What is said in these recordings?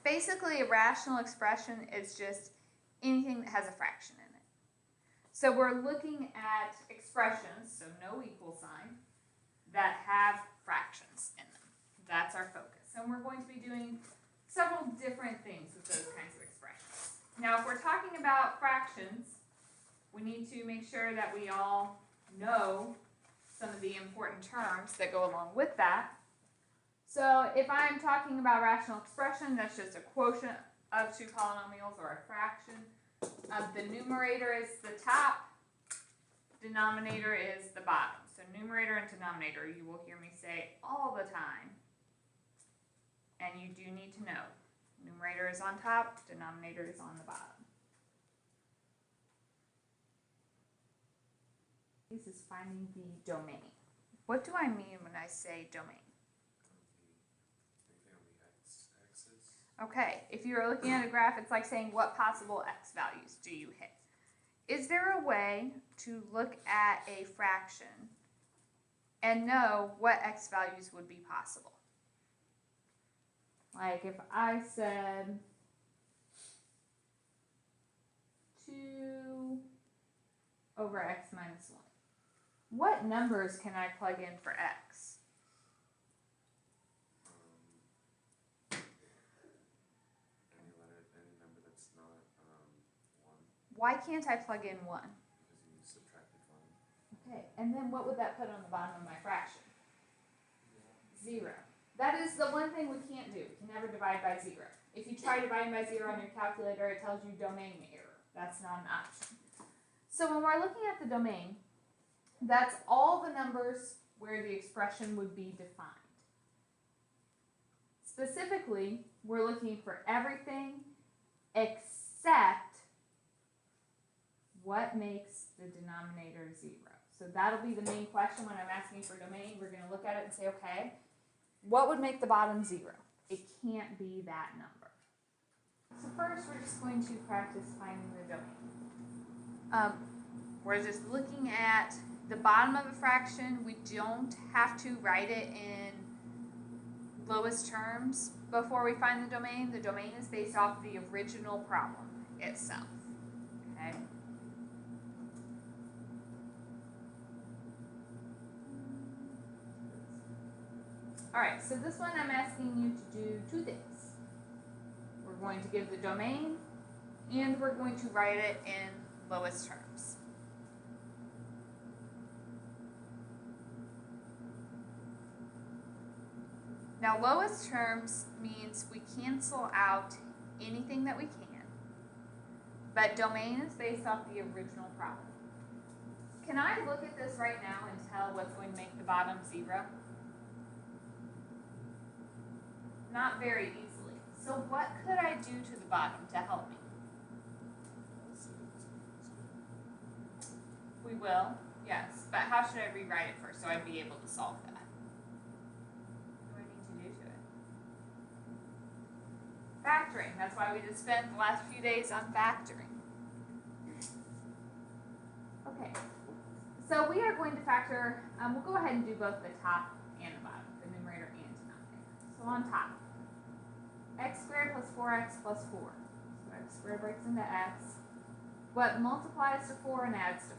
Basically, a rational expression is just anything that has a fraction in it. So we're looking at expressions, so no equal sign, that have fractions in them. That's our focus. And we're going to be doing several different things with those kinds of expressions. Now, if we're talking about fractions, we need to make sure that we all know some of the important terms that go along with that. So if I'm talking about rational expression, that's just a quotient of two polynomials or a fraction. The numerator is the top, denominator is the bottom. So numerator and denominator, you will hear me say all the time. And you do need to know. Numerator is on top, denominator is on the bottom. This is finding the domain. What do I mean when I say domain? Okay, if you're looking at a graph, it's like saying what possible x values do you hit? Is there a way to look at a fraction and know what x values would be possible? Like if I said 2 over x minus 1, what numbers can I plug in for x? Any number that's not 1. Why can't I plug in 1? Because you subtracted 1. Okay, and then what would that put on the bottom of my fraction? 0. That is the one thing we can't do. We can never divide by 0. If you try dividing by 0 on your calculator, it tells you domain error. That's not an option. So when we're looking at the domain, that's all the numbers where the expression would be defined. Specifically, we're looking for everything except what makes the denominator 0. So that'll be the main question when I'm asking for domain. We're going to look at it and say, okay, what would make the bottom 0? It can't be that number. So first, we're just going to practice finding the domain. We're just looking at the bottom of a fraction. We don't have to write it in lowest terms before we find the domain. The domain is based off the original problem itself. Okay. Alright, so this one I'm asking you to do 2 things. We're going to give the domain, and we're going to write it in lowest terms. Now, lowest terms means we cancel out anything that we can, but domain is based off the original problem. Can I look at this right now and tell what's going to make the bottom 0? Not very easily. So what could I do to the bottom to help me? We will, yes. But how should I rewrite it first so I'd be able to solve that? What do I need to do to it? Factoring. That's why we just spent the last few days on factoring. Okay. So we are going to factor, we'll go ahead and do both the top and the bottom, the numerator and denominator. So on top, x squared plus 4x plus 4. So x squared breaks into x. What multiplies to 4 and adds to 4?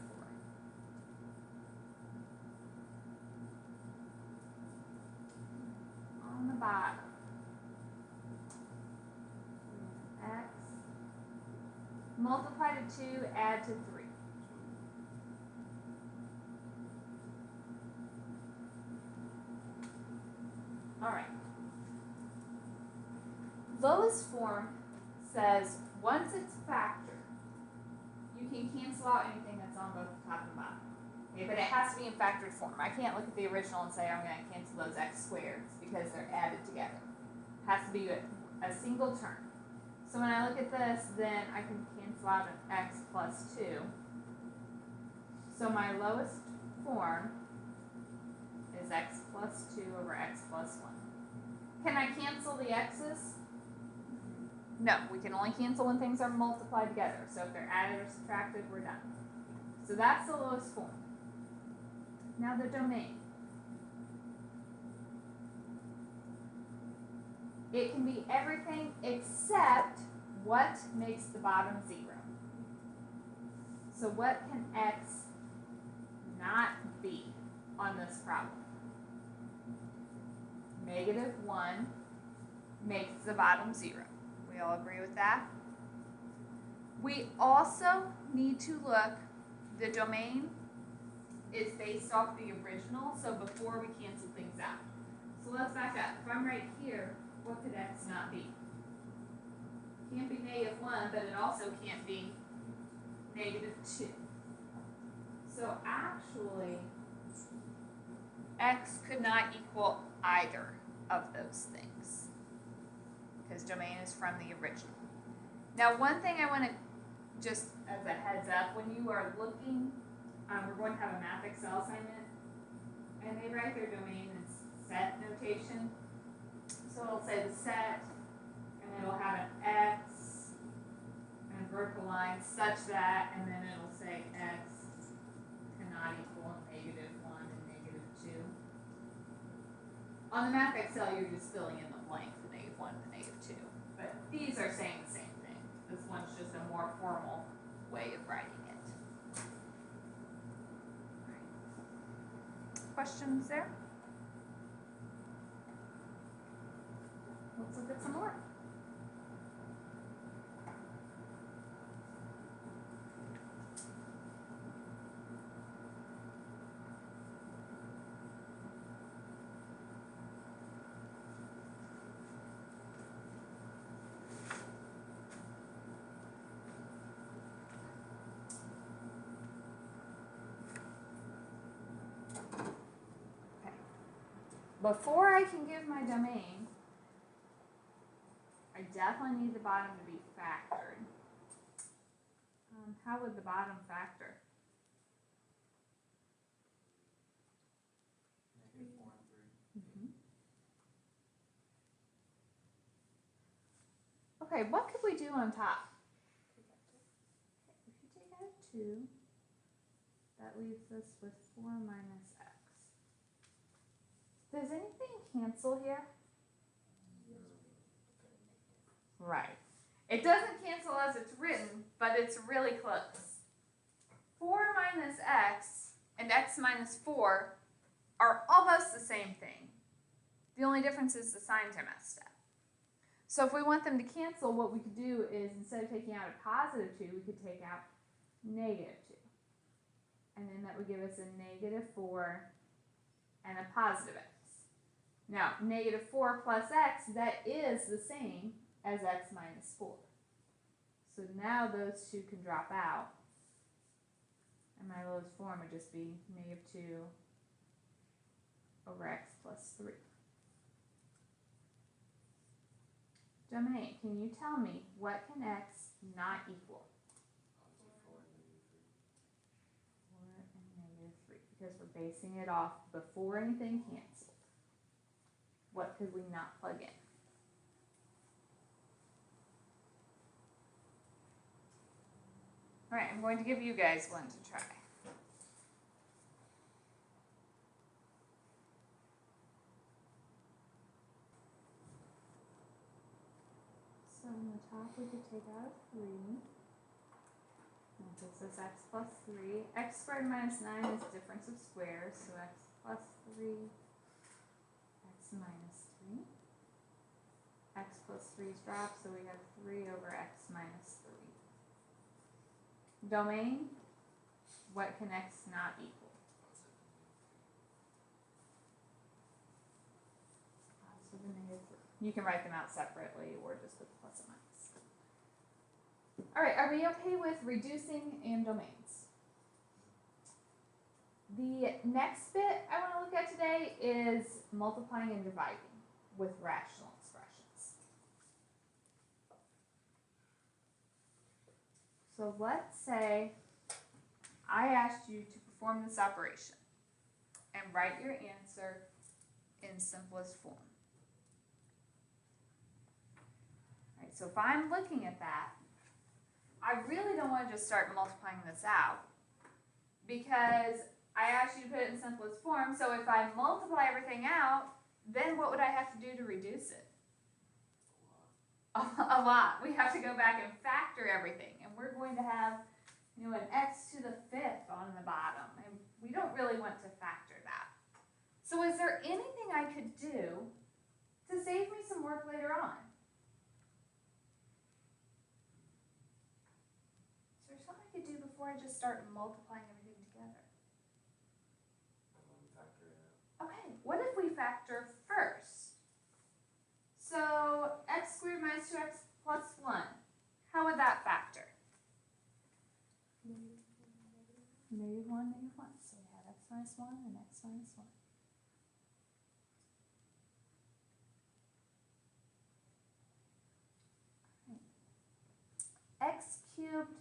On the bottom, x. Multiply to 2, add to 3. Alright. Lowest form says once it's factored, you can cancel out anything that's on both the top and bottom. Okay, but it has to be in factored form. I can't look at the original and say I'm going to cancel those x squareds because they're added together. It has to be a single term. So when I look at this, then I can cancel out an x plus 2. So my lowest form is x plus 2 over x plus 1. Can I cancel the x's? No, we can only cancel when things are multiplied together. So if they're added or subtracted, we're done. So that's the lowest form. Now the domain. It can be everything except what makes the bottom 0. So what can x not be on this problem? -1 makes the bottom 0. We all agree with that? We also need to look, the domain is based off the original, so before we cancel things out. So let's back up. If I'm right here, what could x not be? Can't be -1, but it also can't be -2. So actually, x could not equal either of those things, because domain is from the original. Now, one thing I want to, just as a heads up, when you are looking, we're going to have a math Excel assignment, and they write their domain in set notation. So it'll say the set, and it'll have an x and a vertical line such that, and then it'll say x cannot equal -1 and -2. On the math Excel, you're just filling in the blank, the -1 and the -2. But these are saying the same thing. This one's just a more formal way of writing it. Questions there? Let's look at some more. Before I can give my domain, I definitely need the bottom to be factored. How would the bottom factor? -4 and 3. Okay, what could we do on top? If you take out 2, that leaves us with 4 minus x. Does anything cancel here? Right. It doesn't cancel as it's written, but it's really close. 4 minus x and x minus 4 are almost the same thing. The only difference is the signs are messed up. So if we want them to cancel, what we could do is instead of taking out a +2, we could take out -2. And then that would give us a -4 and a +x. Now, -4 plus x, that is the same as x minus 4. So now those two can drop out. And my lowest form would just be -2 over x plus 3. Domain, can you tell me what can x not equal? 4 and -3, because we're basing it off before anything canceled. What could we not plug in? All right, I'm going to give you guys one to try. So on the top we could take out 3. That gives us x plus 3. X squared minus 9 is difference of squares, so x plus 3, x minus 3. X plus 3's drop, so we have 3 over x minus 3. Domain, what can x not equal? So the -3. You can write them out separately or just with plus and minus. All right, are we okay with reducing and domains? The next bit I want to look at today is multiplying and dividing with rational expressions. So let's say I asked you to perform this operation and write your answer in simplest form. All right, so if I'm looking at that, I really don't want to just start multiplying this out because I asked you to put it in simplest form, so if I multiply everything out, then what would I have to do to reduce it? lot. We have to go back and factor everything, and we're going to have, you know, an x to the 5th on the bottom, and we don't really want to factor that. So is there anything I could do to save me some work later on? Is there something I could do before I just start multiplying everything together? Factor it out. Okay, what if we factor first? So x squared minus 2x plus 1. How would that factor? Negative 1, negative 1. So we have x minus 1 and x minus 1. X cubed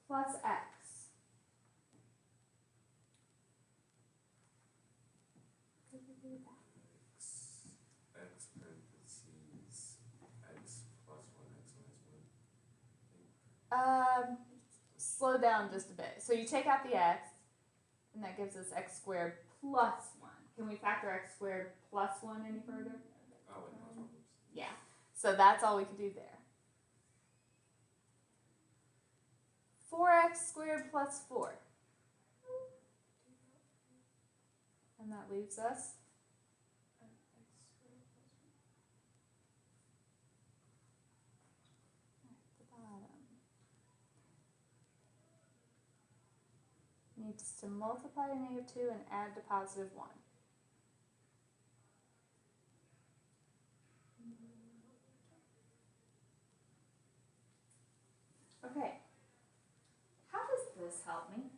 plus x. X parentheses, x plus 1, x minus 1. Slow down just a bit. So you take out the x, and that gives us x squared plus 1. Can we factor x squared plus 1 any further? Oh, wait, plus 1. Oops. Yeah. So that's all we could do there. 4x squared plus 4. And that leaves us at the bottom. Needs to multiply to negative 2 and add to positive 1. Okay. How does this help me?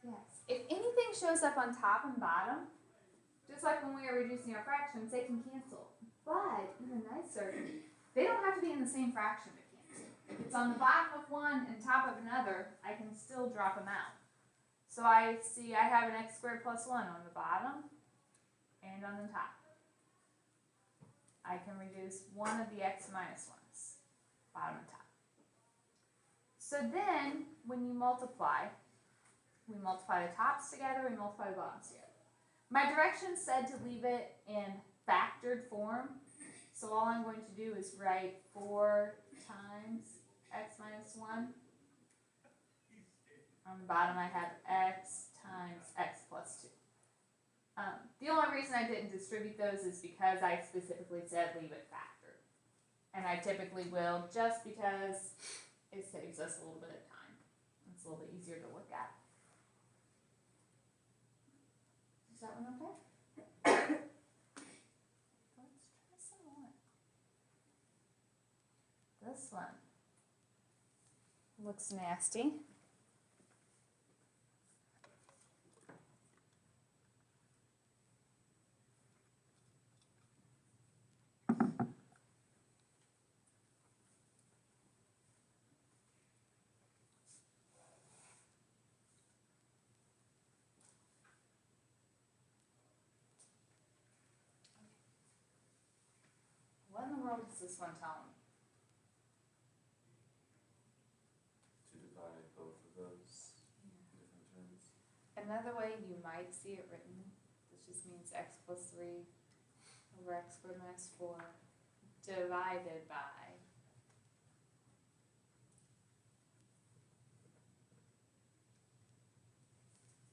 Yes. If anything shows up on top and bottom, just like when we are reducing our fractions, they can cancel. But even nicer, they don't have to be in the same fraction to cancel. If it's on the bottom of one and top of another, I can still drop them out. So I see I have an x squared plus 1 on the bottom and on the top. I can reduce one of the x minus 1's, bottom and top. So then, when you multiply, we multiply the tops together, we multiply the bottoms together. My directions said to leave it in factored form, so all I'm going to do is write 4 times x minus 1. On the bottom I have x times x plus 2. The only reason I didn't distribute those is because I specifically said leave it factored. And I typically will just because it saves us a little bit of time. It's a little bit easier to look at. Is that one okay? Let's try some more. This one looks nasty. What in the world does this one tell me? To divide both of those different terms. Another way you might see it written, this just means x plus 3 over x squared minus 4 divided by.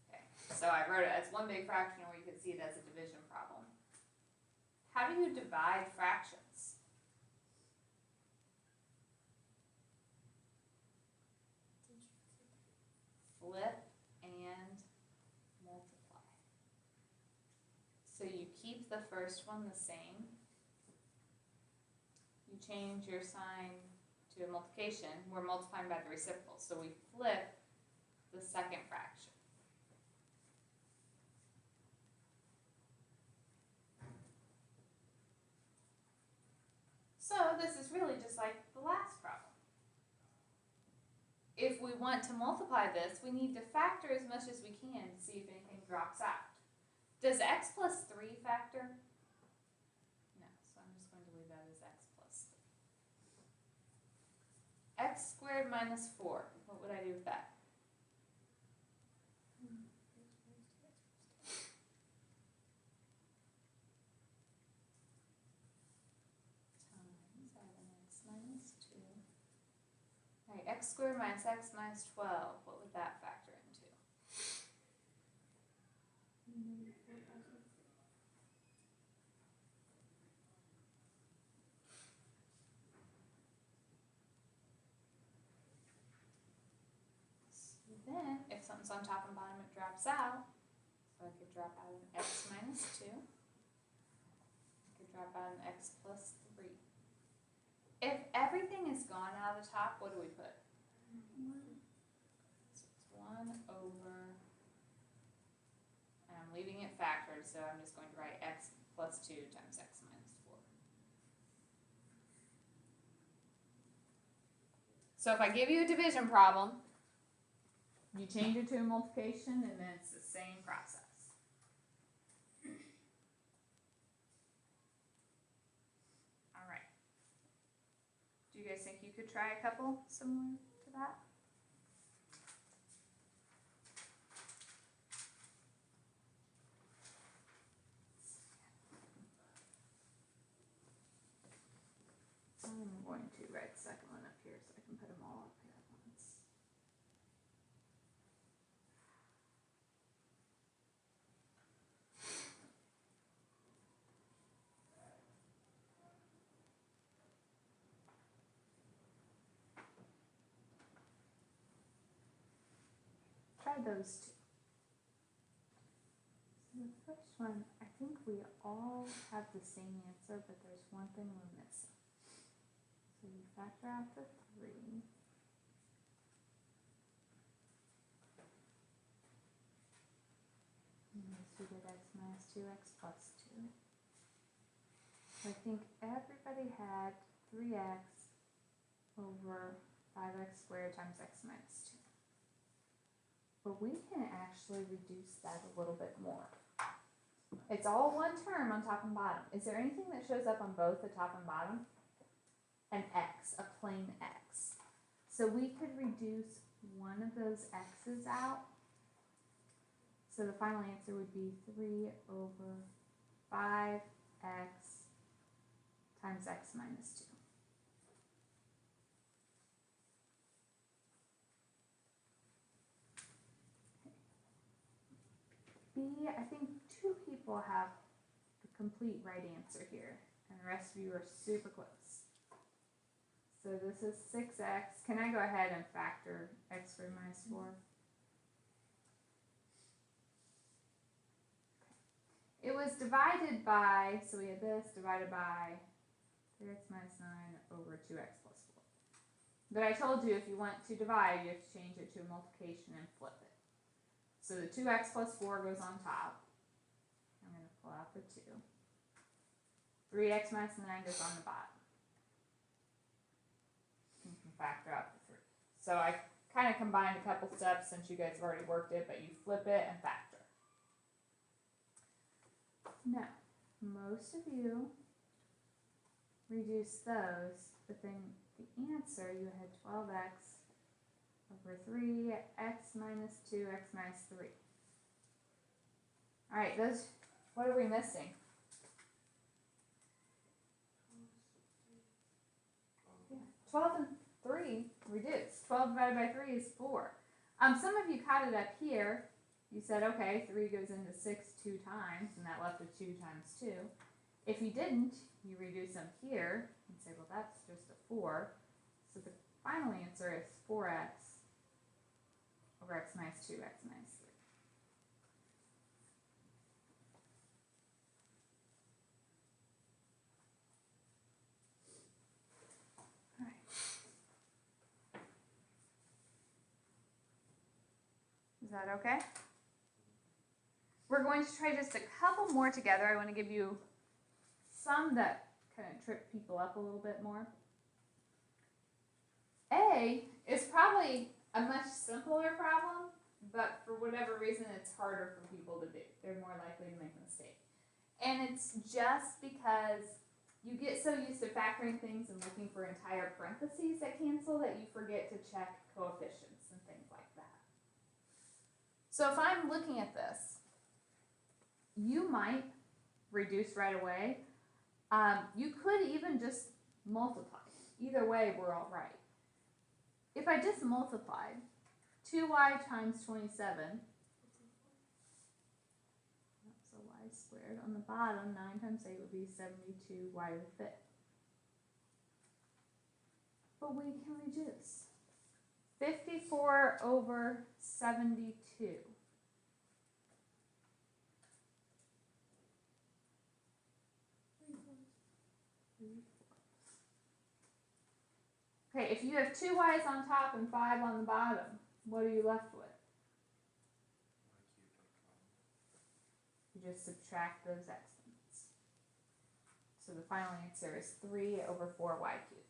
Okay, so I wrote it as one big fraction, or you could see it as a division problem. How do you divide fractions? Flip and multiply. So you keep the first one the same. You change your sign to a multiplication. We're multiplying by the reciprocal, so we flip the second fraction. So this is really just like the last problem. If we want to multiply this, we need to factor as much as we can to see if anything drops out. Does x plus 3 factor? No, so I'm just going to leave that as x plus 3. X squared minus 4, what would I do with that? Times, I have an x squared minus x minus 12, what would that factor into? So then, if something's on top and bottom, it drops out. So I could drop out an x minus 2. I could drop out an x plus 3. If everything is gone out of the top, what do we put? So it's 1 over, and I'm leaving it factored, so I'm just going to write x plus 2 times x minus 4. So if I give you a division problem, you change it to a multiplication, and then it's the same process. All right. Do you guys think you could try a couple similar to that? I'm going to write the second one up here so I can put them all up here at once. Try those two. So the first one, I think we all have the same answer, but there's one thing we're missing. So you factor out the 3. And we did x minus 2x plus 2. So I think everybody had 3x over 5x squared times x minus 2. But we can actually reduce that a little bit more. It's all one term on top and bottom. Is there anything that shows up on both the top and bottom? An x, a plain x. So we could reduce one of those x's out. So the final answer would be 3 over 5x times x minus 2. B, I think 2 people have the complete right answer here, and the rest of you are super close. So this is 6x. Can I go ahead and factor x squared minus 4? It was divided by, so we had this divided by 3x minus 9 over 2x plus 4. But I told you if you want to divide, you have to change it to a multiplication and flip it. So the 2x plus 4 goes on top. I'm going to pull out the 2. 3x minus 9 goes on the bottom. You can factor out the 3. So I kind of combined a couple steps since you guys have already worked it, but you flip it and factor. Now, most of you reduce those, but then the answer, you had 12x over 3, x minus 2, x minus 3. All right, those, what are we missing? Yeah, 12 and 3 reduce. 12 divided by 3 is 4. Some of you caught it up here. You said, okay, 3 goes into 6 2 times, and that left a 2 times 2. If you didn't, you reduce them here and say, well, that's just a 4. So the final answer is 4x over x minus 2, x minus 3. All right. Is that okay? We're going to try just a couple more together. I want to give you some that kind of trip people up a little bit more. A is probably a much simpler problem, but for whatever reason it's harder for people to do. They're more likely to make a mistake. And it's just because you get so used to factoring things and looking for entire parentheses that cancel that you forget to check coefficients and things like that. So if I'm looking at this, you might reduce right away. You could even just multiply. Either way, we're all right. if I just multiplied 2y times 27, so y squared on the bottom, 9 times 8 would be 72y to the fifth. But we can reduce. 54 over 72. Okay, if you have 2 y's on top and 5 on the bottom, what are you left with? You just subtract those exponents. So the final answer is 3 over 4y cubed.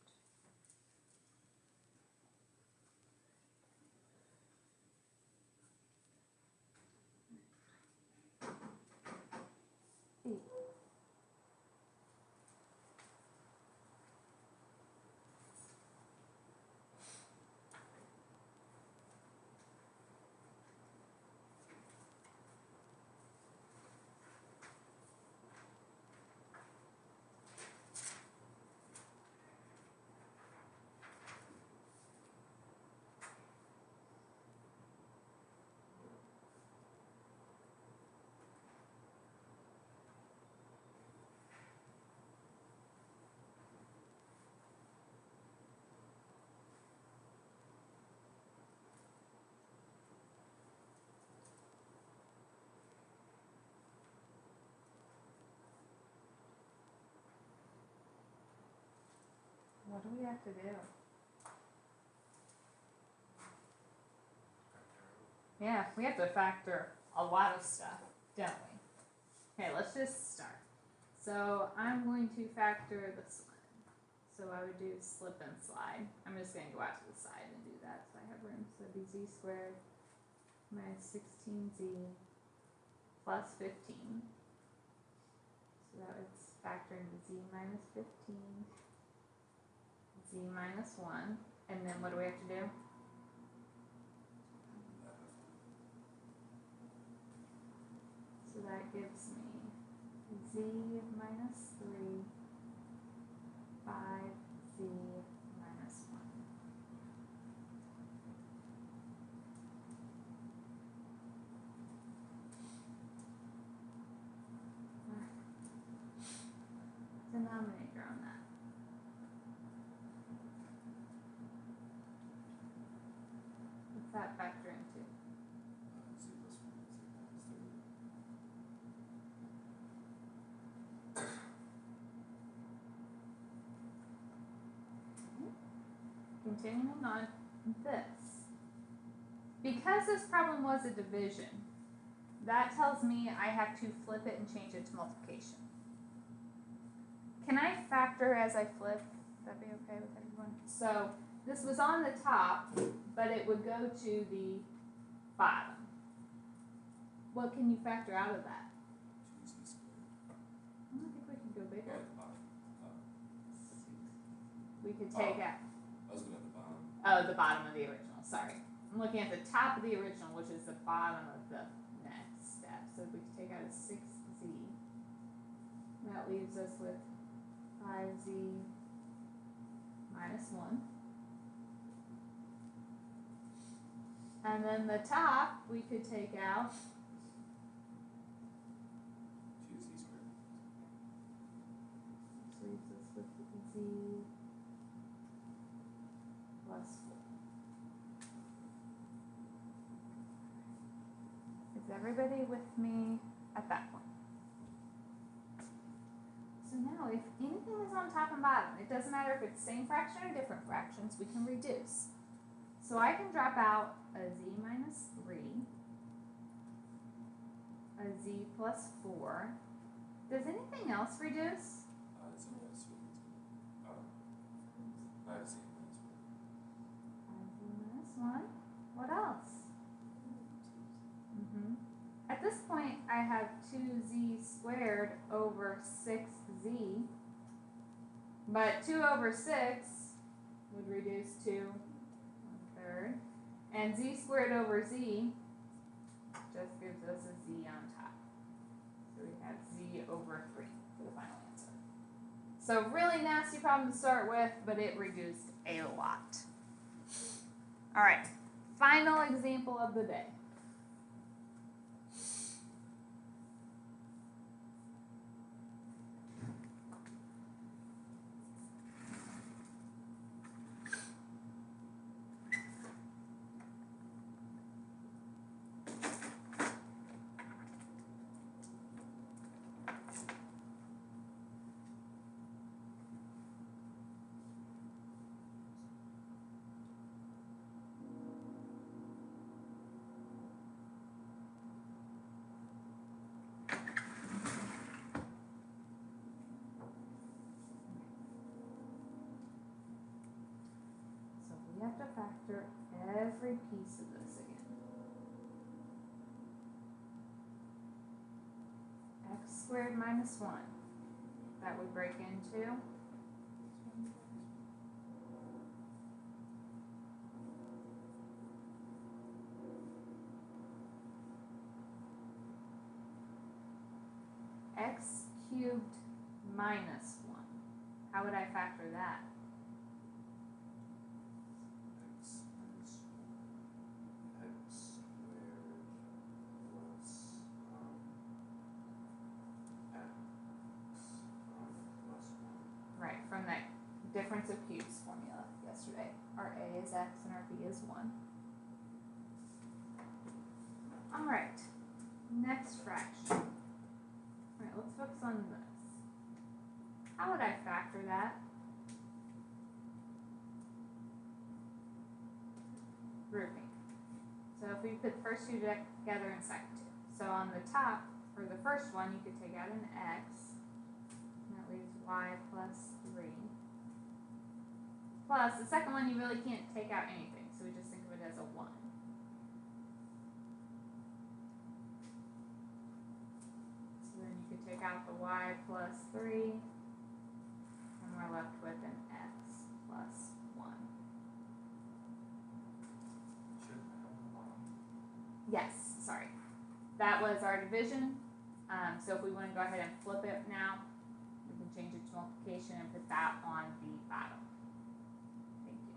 What do we have to do? Yeah, we have to factor a lot of stuff, don't we? Okay, let's just start. So I'm going to factor this one. So I would do slip and slide. I'm just going to go out to the side and do that so I have room. So it'd be z squared minus 16z plus 15. So that would factor into z minus 15, z minus 1, and then what do we have to do? So that gives me z minus 3, 5z minus 1. Denominator on that. What's that factor into? Z plus 1, z minus 3. Continuing on this. Because this problem was a division, that tells me I have to flip it and change it to multiplication. Can I factor as I flip? Would that be okay with everyone? So this was on the top, but it would go to the bottom. What can you factor out of that? 2z squared. I don't think we can go bigger. At the bottom. We could take out. I was looking at the bottom. Oh, the bottom of the original. Sorry. I'm looking at the top of the original, which is the bottom of the next step. So we could take out a 6z. And that leaves us with 5z minus 1. And then the top, we could take out 2z squared. which leaves us with z plus 4. Is everybody with me at that point? So now if anything is on top and bottom, it doesn't matter if it's same fraction or different fractions, we can reduce. So I can drop out a z minus 3, a z plus 4. Does anything else reduce? Z minus 1. I have z minus 1. 5z minus 1. What else? At this point, I have 2z squared over 6z, but 2 over 6 would reduce to 1/3, and z squared over z just gives us a z on top. So we have z over 3 for the final answer. So really nasty problem to start with, but it reduced a lot. All right, final example of the day. So we have to factor every piece of this again. X squared minus 1. That would break into x cubed minus 1. How would I factor that? X minus x squared plus x plus 1. Right, from that difference of cubes formula yesterday. Our a is x and our b is 1. Alright, next fraction. Alright, let's focus on this. How would I factor that? Grouping. So if we put the first two together and second two. So on the top, for the first one, you could take out an x, and that leaves y plus 3. Plus, the second one, you really can't take out anything, so we just think of it as a 1. So then you could take out the y plus 3, and we're left with an x plus 1. Shouldn't have a bottom. Yes, sorry. That was our division. So if we want to go ahead and flip it now, we can change it to multiplication and put that on the bottom. Thank you.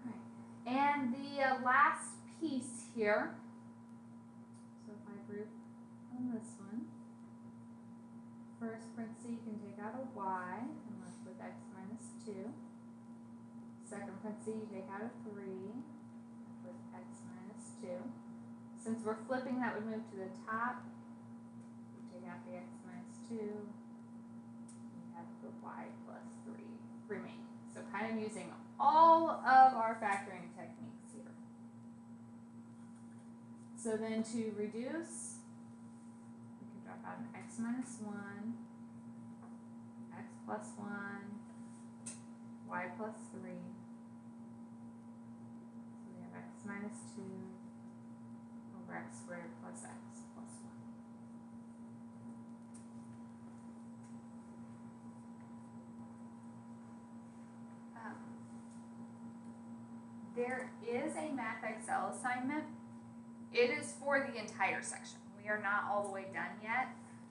Alright, and the last piece here, so if I group on this one, first parenthesis you can take out a y and left with x minus 2. Second parenthesis you take out a 3 with x minus 2. Since we're flipping, that would move to the top. We take out the x minus 2. We have the y plus 3 remaining. So kind of using all of our factoring techniques here. So then to reduce, we can drop out an x minus 1, x plus 1, y plus 3. So we have x minus 2 over x squared plus x plus 1. There is a Math Excel assignment. It is for the entire section. We are not all the way done yet.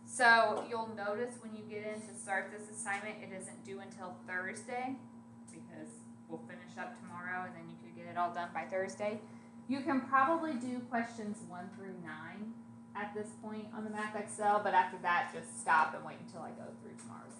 So you'll notice when you get in to start this assignment, it isn't due until Thursday because we'll finish up tomorrow and then you could get it all done by Thursday. You can probably do questions 1 through 9 at this point on the Math Excel, but after that, just stop and wait until I go through tomorrow's